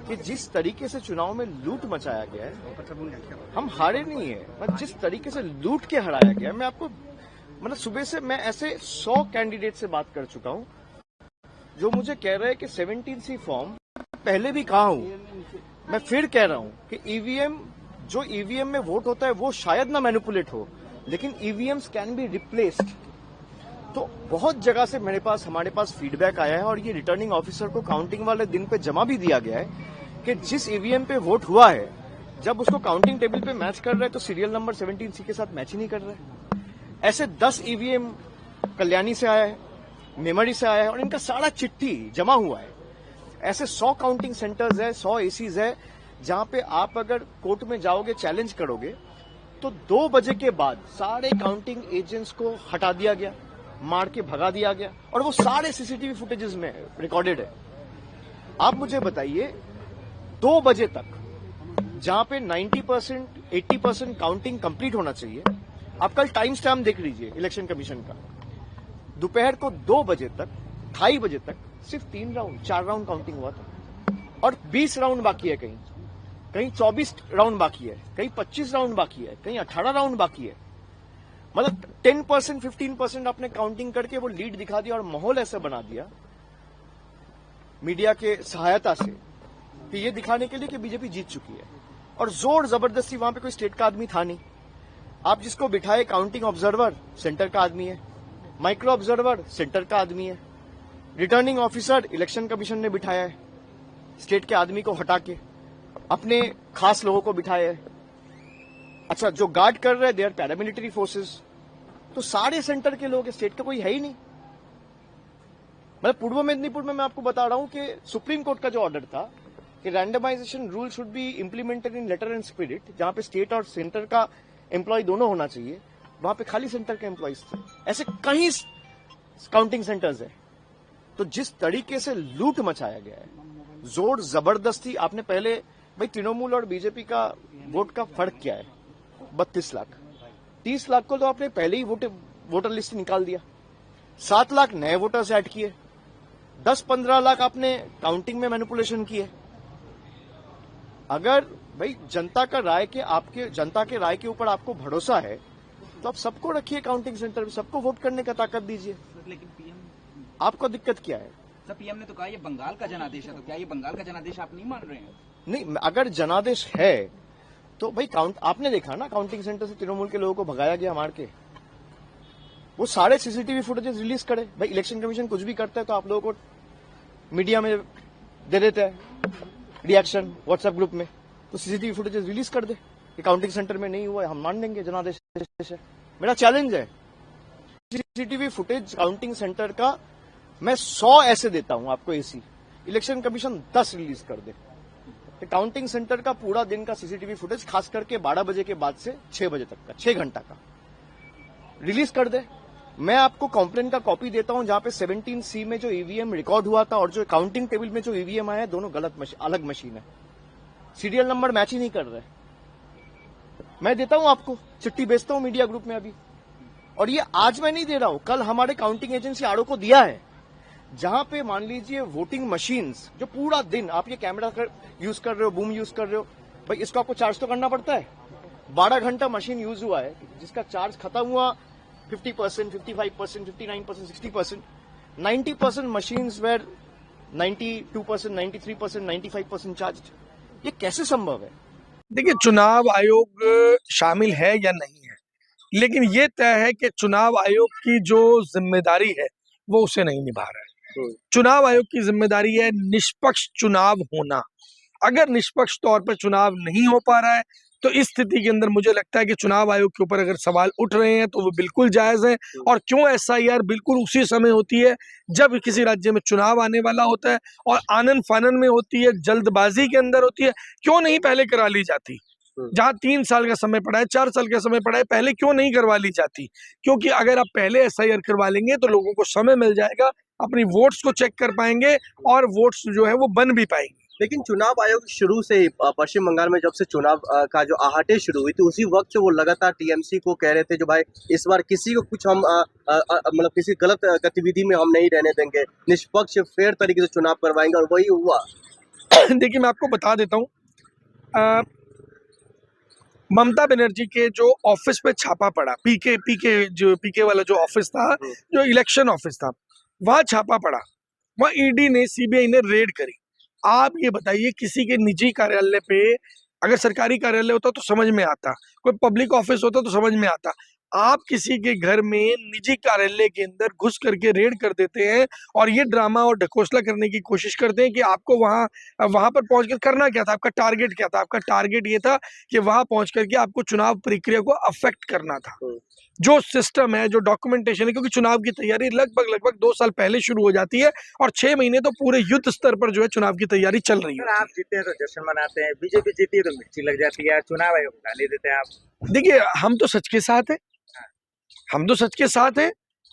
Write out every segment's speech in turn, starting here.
कि जिस तरीके से चुनाव में लूट मचाया गया है, हम हारे नहीं है, पर जिस तरीके से लूट के हराया गया है, मैं आपको मतलब सुबह से मैं ऐसे 100 कैंडिडेट से बात कर चुका हूं जो मुझे कह रहे हैं कि 17C फॉर्म पहले भी कहा हूं, मैं फिर कह रहा हूं कि ईवीएम जो ईवीएम में वोट होता है वो शायद ना मैनिपुलेट हो, लेकिन ईवीएम्स कैन बी रिप्लेस्ड। तो बहुत जगह से हमारे पास फीडबैक आया है और ये रिटर्निंग ऑफिसर को काउंटिंग वाले दिन पे जमा भी दिया गया है कि जिस ईवीएम पे वोट हुआ है, जब उसको काउंटिंग टेबल पे मैच कर रहे हैं तो सीरियल नंबर 17C के साथ मैच ही नहीं कर रहे। ऐसे 10 ईवीएम कल्याणी से आया है, मेमरी से आया है और इनका सारा चिट्ठी जमा हुआ है। ऐसे 100 काउंटिंग सेंटर्स है, 100 एसीज है, जहां पे आप अगर कोर्ट में जाओगे, चैलेंज करोगे, तो 2 बजे के बाद सारे काउंटिंग एजेंट्स को हटा दिया गया, मार के भगा दिया गया और वो सारे सीसीटीवी फुटेजेस में रिकॉर्डेड है। आप मुझे बताइए 2 बजे तक जहां पे 90% 80% काउंटिंग कंप्लीट होना चाहिए, आप कल टाइम स्टैम्प देख लीजिए इलेक्शन कमीशन का, दोपहर को 2 बजे तक 2:30 बजे तक सिर्फ 4 राउंड काउंटिंग हुआ था और 20 राउंड बाकी है, कहीं 24 राउंड बाकी है, कहीं 25 राउंड बाकी है, कहीं 18 राउंड बाकी है। मतलब 10% 15% आपने काउंटिंग करके वो लीड दिखा दिया और माहौल ऐसा बना दिया मीडिया के सहायता से कि ये दिखाने के लिए कि बीजेपी जीत चुकी है। और जोर जबरदस्ती, वहां पे कोई स्टेट का आदमी था नहीं, आप जिसको बिठाए काउंटिंग ऑब्जर्वर सेंटर का आदमी है, माइक्रो ऑब्जर्वर सेंटर का आदमी है, रिटर्निंग ऑफिसर इलेक्शन कमीशन ने बिठाया है, स्टेट के आदमी को हटा के अपने खास लोगों को बिठाया है। अच्छा, जो गार्ड कर रहे हैं दे आर पैरामिलिट्री फोर्सेस, तो सारे सेंटर के लोग, स्टेट का कोई है ही नहीं। मतलब पूर्व मेदिनीपुर में मैं आपको बता रहा हूं कि सुप्रीम कोर्ट का जो ऑर्डर था कि randomisation rule should be implemented in letter and spirit, जहां पे स्टेट और सेंटर का एम्प्लॉय दोनों होना चाहिए, वहां पे खाली सेंटर के एम्प्लॉयज थे। ऐसे कई काउंटिंग सेंटर्स है। तो जिस तरीके से लूट मचाया गया है, जोर जबरदस्ती, आपने पहले भाई तृणमूल और बीजेपी का वोट का फर्क क्या है, 32 लाख, 30 लाख को तो आपने पहले ही वोटर लिस्ट निकाल दिया, 7 लाख नए वोटर्स ऐड किए, 10-15 लाख आपने काउंटिंग में मैनिपुलेशन किए। अगर भाई जनता के राय के ऊपर आपको भरोसा है तो आप सबको रखिए काउंटिंग सेंटर में, सबको वोट करने का ताकत दीजिए। लेकिन पीएम, आपको दिक्कत क्या है? सर पीएम ने तो कहा ये बंगाल का जनादेश है, तो क्या ये बंगाल का जनादेश आप नहीं मान रहे हैं? नहीं, अगर जनादेश है तो भाई आपने देखा ना, काउंटिंग सेंटर से तृणमूल के लोगों को भगाया गया मार के, वो सारे सीसीटीवी फुटेजेस रिलीज करे। भाई इलेक्शन कमीशन कुछ भी करता है तो आप लोगों को मीडिया में दे देता है रिएक्शन व्हाट्सएप ग्रुप में, तो सीसीटीवी फुटेजेस रिलीज कर दे कि काउंटिंग सेंटर में नहीं हुआ है, हम मान लेंगे जनादेश है। मेरा चैलेंज है, सीसीटीवी फुटेज काउंटिंग सेंटर का मैं 100 ऐसे देता हूं आपको एसी, इलेक्शन कमीशन 10 रिलीज कर दे। काउंटिंग सेंटर का पूरा दिन का सीसीटीवी फुटेज, खास करके 12 बजे के बाद से 6 बजे तक का, 6 घंटा का रिलीज कर दे। मैं आपको कंप्लेंट का कॉपी देता हूं जहां पे 17C में जो ईवीएम रिकॉर्ड हुआ था और जो काउंटिंग टेबल में जो ईवीएम आया है, दोनों अलग मशीन है, सीरियल नंबर मैच ही नहीं कर रहे। मैं देता हूं आपको, चिट्ठी भेजता हूं मीडिया ग्रुप में अभी। और ये आज मैं नहीं दे रहा हूं, कल हमारे काउंटिंग एजेंसी आरओ को दिया है, जहां पे मान लीजिए वोटिंग मशीन्स जो पूरा दिन आप ये कैमरा यूज कर रहे हो, बूम यूज कर रहे हो, भाई इसको आपको चार्ज तो करना पड़ता है। 12 घंटा मशीन यूज हुआ है, जिसका चार्ज खत्म हुआ 50%, 55%, 59%, 60%, 90% मशीन्स वेर 92%, 93%, 95% चार्ज। ये कैसे संभव है? देखिए, चुनाव आयोग शामिल है या नहीं है, लेकिन ये तय है कि चुनाव आयोग की जो जिम्मेदारी है वो उसे नहीं निभा रहा है। चुनाव आयोग की जिम्मेदारी है निष्पक्ष चुनाव होना। अगर निष्पक्ष तौर पर चुनाव नहीं हो पा रहा है तो इस स्थिति के अंदर मुझे लगता है कि चुनाव आयोग के ऊपर अगर सवाल उठ रहे हैं तो वो बिल्कुल जायज है। और क्यों एसआईआर बिल्कुल उसी समय होती है जब किसी राज्य में चुनाव आने वाला होता है और आनन फानन में होती है, जल्दबाजी के अंदर होती है। क्यों नहीं पहले करा ली जाती? जहां 3 साल का समय पड़ा है, 4 साल का समय पड़ा है, पहले क्यों नहीं करवा ली जाती? क्योंकि अगर आप पहले एसआईआर करवा लेंगे तो लोगों को समय मिल जाएगा, अपनी वोट्स को चेक कर पाएंगे और वोट्स जो है वो बन भी पाएंगे। लेकिन चुनाव आयोग शुरू से ही पश्चिम बंगाल में जब से चुनाव का जो आहटें शुरू हुई थी, उसी वक्त से वो लगातार टीएमसी को कह रहे थे जो भाई इस बार किसी को कुछ हम मतलब किसी गलत गतिविधि में हम नहीं रहने देंगे, निष्पक्ष फेयर तरीके से चुनाव करवाएंगे, और वही हुआ। देखिए मैं आपको बता देता हूँ, ममता बनर्जी के जो ऑफिस पे छापा पड़ा, पीके वाला जो ऑफिस था, जो इलेक्शन ऑफिस था, वहां छापा पड़ा, वहां ईडी ने, सीबीआई ने रेड करी। आप ये बताइए, किसी के निजी कार्यालय पे, अगर सरकारी कार्यालय होता तो समझ में आता, कोई पब्लिक ऑफिस होता तो समझ में आता, आप किसी के घर में निजी कार्यालय के अंदर घुस करके रेड कर देते हैं और ये ड्रामा और ढकोसला करने की कोशिश करते हैं कि आपको वहां पर पहुंचकर करना क्या था, आपका टारगेट क्या था। आपका टारगेट ये था कि वहां पहुंच करके आपको चुनाव प्रक्रिया को अफेक्ट करना था। जो सिस्टम है, जो डॉक्यूमेंटेशन है, क्योंकि चुनाव की तैयारी लगभग 2 साल पहले शुरू हो जाती है और 6 महीने तो पूरे युद्ध स्तर पर जो है चुनाव की तैयारी चल रही है। आप जीते हैं तो जश्न मनाते हैं, बीजेपी जीती है तो मिर्ची लग जाती है, चुनाव आयोग गाली देते हैं आप। देखिए, हम तो सच के साथ हैं, हम तो सच के साथ हैं।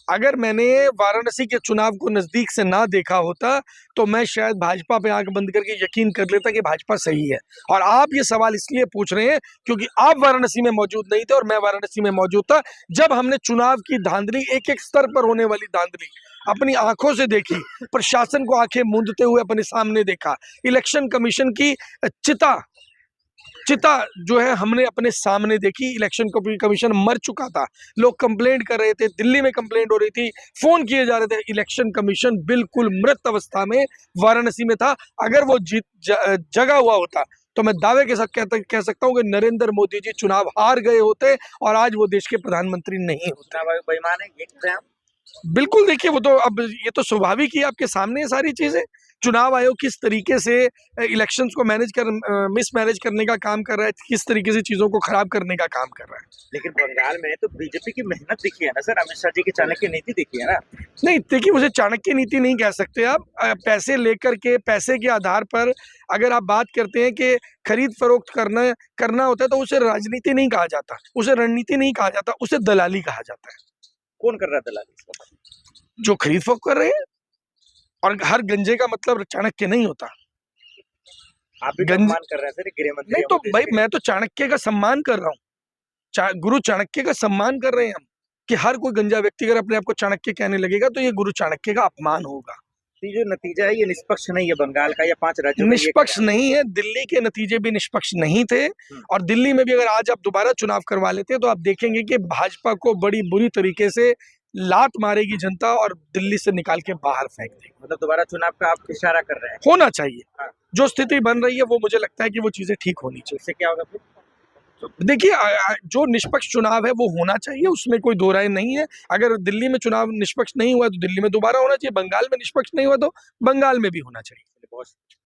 अगर मैंने वाराणसी के चुनाव को नजदीक से ना देखा होता तो मैं शायद भाजपा पे आंख बंद करके यकीन कर लेता कि भाजपा सही है। और आप ये सवाल इसलिए पूछ रहे हैं क्योंकि आप वाराणसी में मौजूद नहीं थे और मैं वाराणसी में मौजूद था जब हमने चुनाव की धांधली, एक एक स्तर पर होने वाली धांधली अपनी आंखों से देखी, प्रशासन को आंखें मूंदते हुए अपने सामने देखा, इलेक्शन कमीशन की चिता जो है हमने अपने सामने देखी। इलेक्शन कमीशन मर चुका था, लोग कंप्लेंट कर रहे थे, दिल्ली में कंप्लेंट हो रही थी, फोन किए जा रहे थे। इलेक्शन कमीशन बिल्कुल मृत अवस्था में वाराणसी में था। अगर वो जगा हुआ होता तो मैं दावे के साथ कह सकता हूं कि नरेंद्र मोदी जी चुनाव हार गए होते और आज वो देश के प्रधानमंत्री नहीं होते। चुनाव आयोग बेईमान है, ये कह रहे हैं आप? बिल्कुल, देखिए वो तो अब ये तो स्वाभाविक ही आपके सामने है सारी चीजें। चुनाव आयोग किस तरीके से इलेक्शंस को मिसमैनेज करने का काम कर रहा है, किस तरीके से चीजों को खराब करने का काम कर रहा है। लेकिन बंगाल में तो बीजेपी की मेहनत दिखी है ना सर, अमित शाह जी की चाणक्य नीति दिखी है ना। नहीं, देखिए उसे चाणक्य नीति नहीं कह सकते आप। पैसे लेकर के, पैसे के आधार पर अगर आप बात करते हैं कि खरीद फरोख्त करना होता है तो उसे राजनीति नहीं कहा जाता, उसे रणनीति नहीं कहा जाता, उसे दलाली कहा जाता है। कौन कर रहा है दलाली? जो खरीद फरोख्त कर रहे हैं। और हर गंजे का मतलब चाणक्य नहीं होता। आप भी सम्मान कर रहे हैं सर गृह मंत्री। नहीं तो भाई, मैं तो चाणक्य का सम्मान कर रहा हूँ, गुरु चाणक्य का सम्मान कर रहे हैं हम, कि हर कोई गंजा व्यक्ति अगर अपने आप को चाणक्य कहने लगेगा तो ये गुरु चाणक्य का अपमान होगा। जो नतीजा है ये निष्पक्ष नहीं है बंगाल का या 5 राज्यों का। निष्पक्ष नहीं है, दिल्ली के नतीजे भी निष्पक्ष नहीं थे। और दिल्ली में भी अगर आज आप दोबारा चुनाव करवा लेते तो आप देखेंगे कि भाजपा को बड़ी बुरी तरीके से लात मारेगी जनता और दिल्ली से निकाल के बाहर फेंक देगी। मतलब दोबारा चुनाव का आप इशारा कर रहे हैं? होना चाहिए। जो स्थिति बन रही है वो मुझे लगता है कि वो चीजें ठीक होनी चाहिए। इससे क्या होगा फिर? देखिए, जो निष्पक्ष चुनाव है वो होना चाहिए, उसमें कोई दो राय नहीं है। अगर दिल्ली में चुनाव निष्पक्ष नहीं हुआ तो दिल्ली में दोबारा होना चाहिए, बंगाल में निष्पक्ष नहीं हुआ तो बंगाल में भी होना चाहिए।